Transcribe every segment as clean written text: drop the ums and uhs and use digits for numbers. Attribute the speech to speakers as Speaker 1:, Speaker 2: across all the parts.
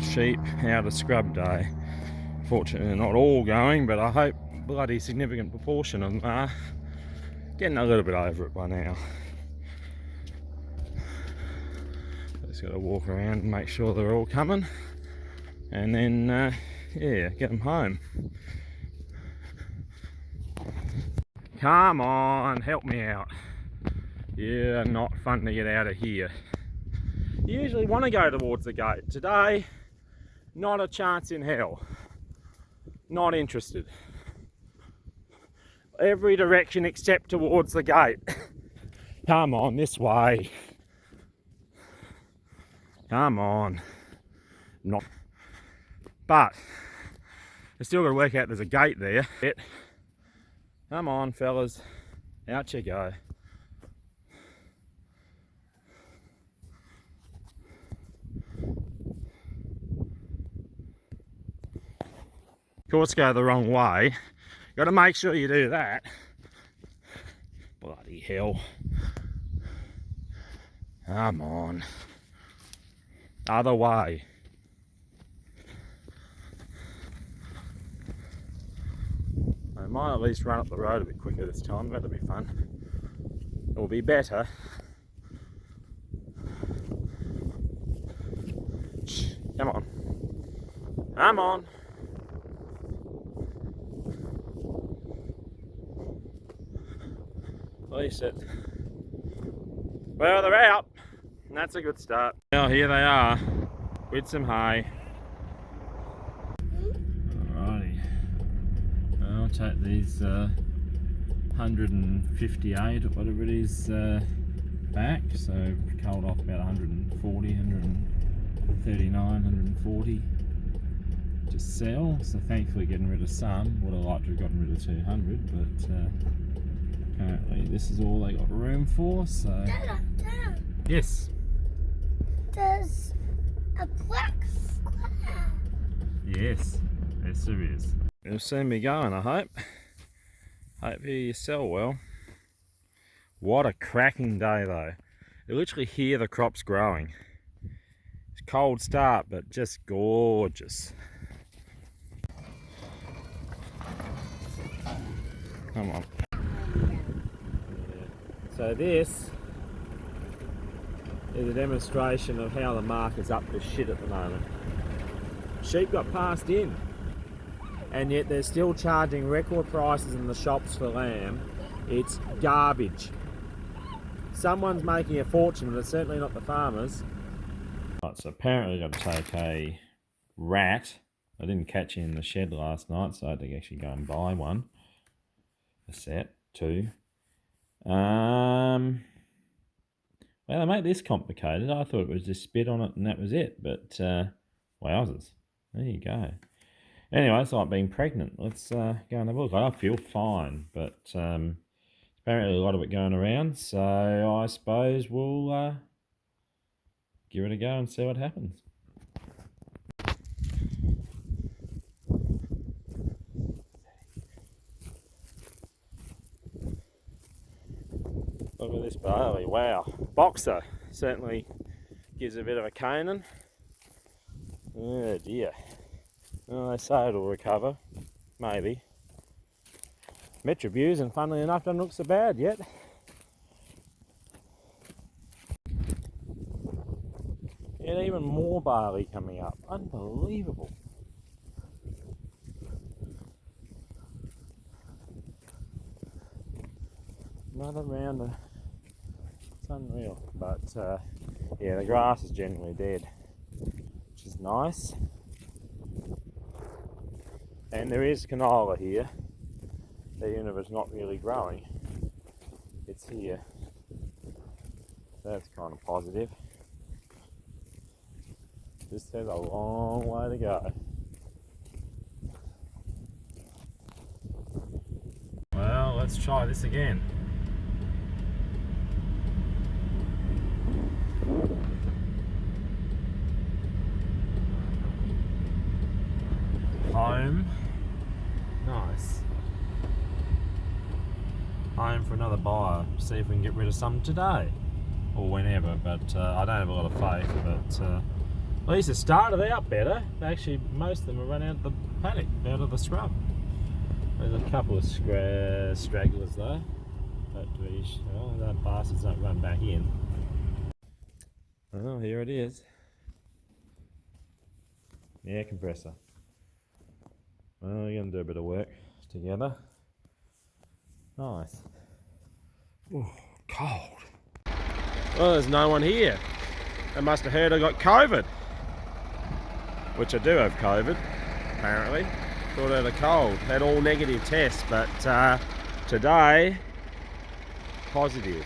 Speaker 1: sheep out of scrub day. Fortunately, not all going, but I hope bloody significant proportion of them are getting a little bit over it by now. Just got to walk around and make sure they're all coming, and then yeah, get them home. Come on, help me out. Yeah, not fun to get out of here. You usually want to go towards the gate. Today, not a chance in hell. Not interested. Every direction except towards the gate. Come on, this way. Come on. Not. But I still got to work out there's a gate there. Come on, fellas. Out you go. Of course, go the wrong way. Got to make sure you do that. Bloody hell. Come on. Other way. I might at least run up the road a bit quicker this time. That'll be fun. It will be better. Shh, come on. Come on. Release it. Well, they're out. And that's a good start. Well, here they are with some hay. Alrighty. I'll take these 158 or whatever it is back. So culled off about 140, 139, 140 to sell. So thankfully getting rid of some. Would have liked to have gotten rid of 200, but apparently this is all they got room for. So
Speaker 2: Dad.
Speaker 1: yes.
Speaker 2: There's a black square.
Speaker 1: Yes, there is. You'll soon be going, I hope. Hope you sell well. What a cracking day though. You literally hear the crops growing. It's a cold start, but just gorgeous. Come on. So this is a demonstration of how the market's up to shit at the moment. Sheep got passed in, and yet they're still charging record prices in the shops for lamb. It's garbage. Someone's making a fortune, but it's certainly not the farmers. Right, so apparently I've got to take a rat. I didn't catch it in the shed last night, so I had to actually go and buy one. A set, two. Well, they make this complicated. I thought it was just spit on it and that was it, but wowzers. There you go. Anyway, it's like being pregnant. Let's go and have a look. I feel fine, but apparently a lot of it going around, so I suppose we'll give it a go and see what happens. Look at this barley, wow. Boxer certainly gives a bit of a caning. Oh dear. Well, they say it'll recover, maybe. Metrobuse, and funnily enough, doesn't look so bad yet. Yet even more barley coming up. Unbelievable. Another round of... It's unreal. But yeah, the grass is generally dead, which is nice. And there is canola here, even if it's not really growing, it's here. So that's kind of positive. Just has a long way to go. Well, let's try this again. Home. Nice. Home for another buyer. See if we can get rid of some today. Or whenever, but I don't have a lot of faith, but At least it started out better. Actually, most of them have run out of the paddock, out of the scrub. There's a couple of stragglers though. Well, that bastards don't run back in. Oh, here it is. The air compressor. Well, we're going to do a bit of work together. Nice. Oh, cold. Well, there's no one here. They must have heard I got COVID. Which I do have COVID, apparently. Thought I had a cold. Had all negative tests, but today, positive.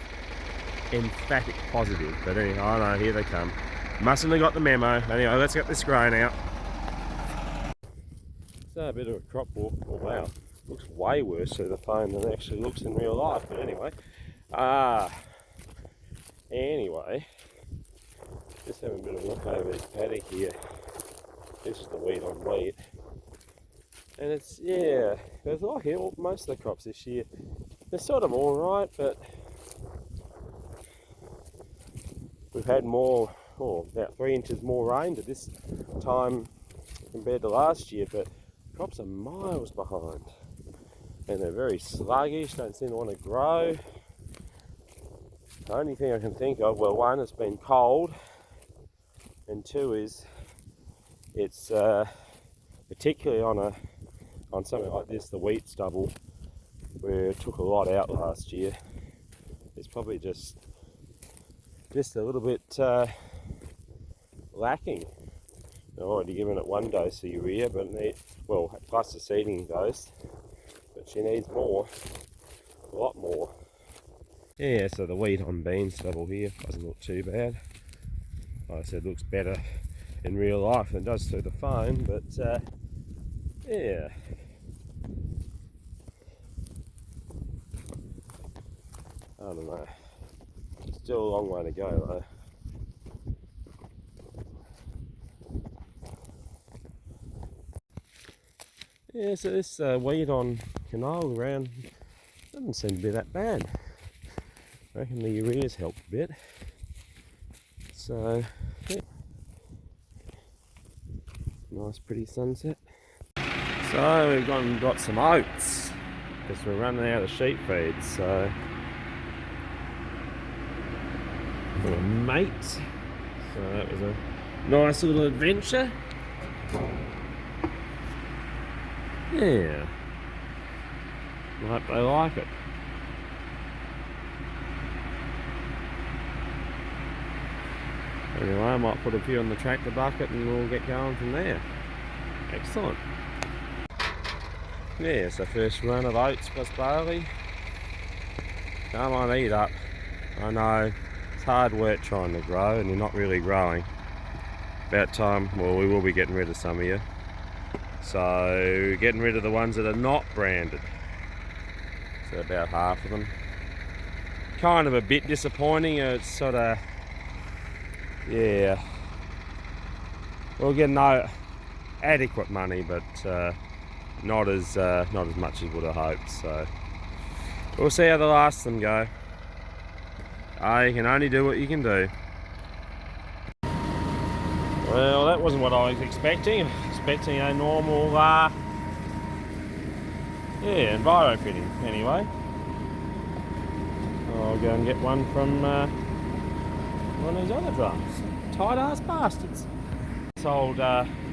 Speaker 1: Emphatic positive. But anyway, oh no, here they come. Mustn't have got the memo. Anyway, let's get this grain out. So a bit of a crop walk. Oh wow, looks way worse through the phone than it actually looks in real life. But anyway, just having a bit of a look over this paddock here. This is the wheat on wheat, and it's like most of the crops this year. They're sort of all right, but we've had about 3 inches more rain at this time compared to last year, but crops are miles behind and they're very sluggish, don't seem to want to grow. The only thing I can think of, well, one, it's been cold, and two is it's particularly on something like this, the wheat stubble, where it took a lot out last year. It's probably just a little bit lacking. I've already given it 1 dose of urea, but plus the seeding dose, but she needs more, a lot more. Yeah, so the wheat on bean stubble here doesn't look too bad. Like I said, looks better in real life than it does through the phone, but yeah. I don't know. Still a long way to go though. Yeah, so this weed on canola around doesn't seem to be that bad. I reckon the urea's helped a bit. So, yeah. Nice pretty sunset. So we've gone and got some oats because we're running out of sheep feed, so for a mate. So that was a nice little adventure. Yeah. I hope they like it. Anyway, I might put a few on the tractor bucket and we'll get going from there. Excellent. Yeah, so first run of oats plus barley. Come on, eat up. I know, it's hard work trying to grow and you're not really growing. About time, well, we will be getting rid of some of you. So, getting rid of the ones that are not branded. So about half of them. Kind of a bit disappointing, it's sort of, yeah. We'll get no adequate money, but not as much as would have hoped. So we'll see how the last of them go. You can only do what you can do. Well, that wasn't what I was expecting. Expecting a normal, enviro fitting. Anyway, I'll go and get one from one of these other drums. Tight ass bastards. Sold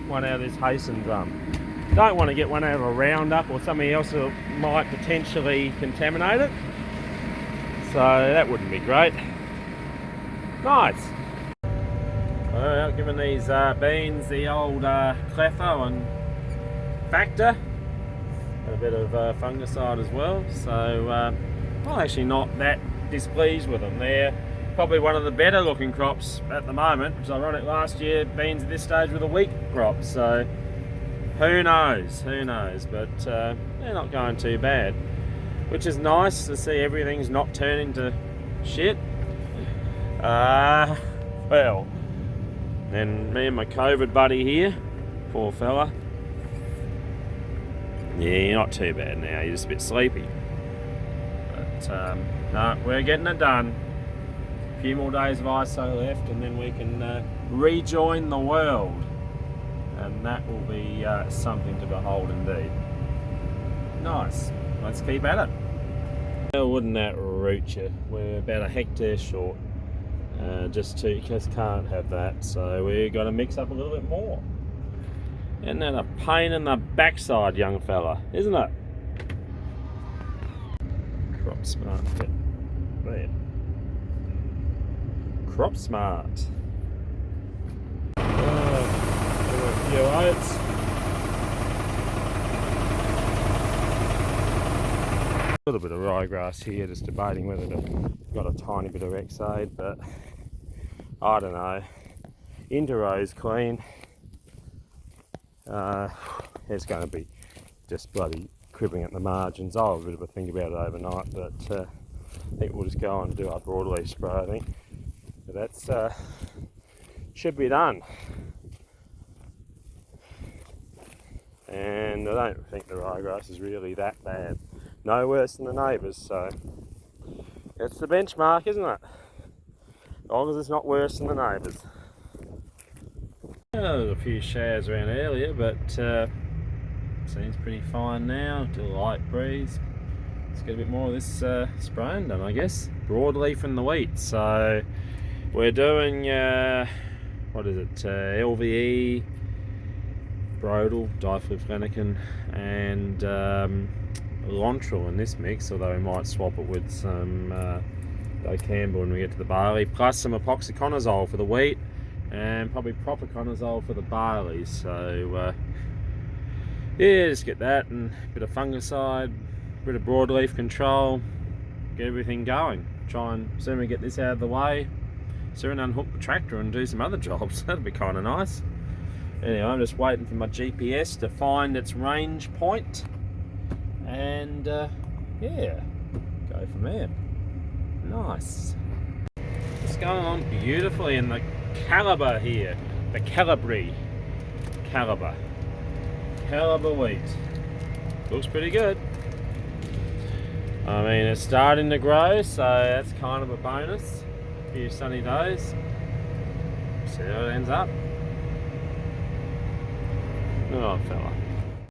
Speaker 1: one out of this Hasten drum. Don't want to get one out of a Roundup or something else that might potentially contaminate it. So that wouldn't be great. Nice. Well, giving these beans the old Clefo and Factor. And a bit of fungicide as well. So I'm actually not that displeased with them. They're probably one of the better looking crops at the moment. It was ironic, last year beans at this stage were the weak crop, so who knows, but they're not going too bad, which is nice to see everything's not turning to shit. Well, and me and my COVID buddy here, poor fella, yeah, you're not too bad now, you're just a bit sleepy, but no, we're getting it done. A few more days of ISO left and then we can rejoin the world, and that will be something to behold indeed. Nice. Let's keep at it. Well, wouldn't that root you? We're about a hectare short. Just can't have that, so we've got to mix up a little bit more. Isn't that a pain in the backside, young fella, isn't it? Crop smart bit. There. Crop smart. A few oats. A little bit of ryegrass here, just debating whether to got a tiny bit of X-aid, but I don't know. Interrow's clean. It's going to be just bloody cribbing at the margins. I'll have a bit of a think about it overnight, but I think we'll just go and do our broadleaf spray, I think. But that's should be done. And I don't think the ryegrass is really that bad. No worse than the neighbours, so it's the benchmark, isn't it? As long as it's not worse than the neighbours. There was a few showers around earlier, but seems pretty fine now. Still a light breeze. Let's get a bit more of this spraying done, I guess. Broadleaf and the wheat. So we're doing what is it? LVE, Brodel, diflufenacin, and Lontrel in this mix, although we might swap it with some Docambel when we get to the barley, plus some epoxiconazole for the wheat and probably propiconazole for the barley. So yeah, just get that and a bit of fungicide, a bit of broadleaf control, get everything going. Try and soon we get this out of the way, soon unhook the tractor and do some other jobs. That'd be kind of nice. Anyway, I'm just waiting for my GPS to find its range point, and yeah, go from there. Nice. It's going on beautifully in the Calibre here, the Calibre wheat. Looks pretty good. I mean, it's starting to grow, so that's kind of a bonus. A few sunny days. See how it ends up. Oh, fella.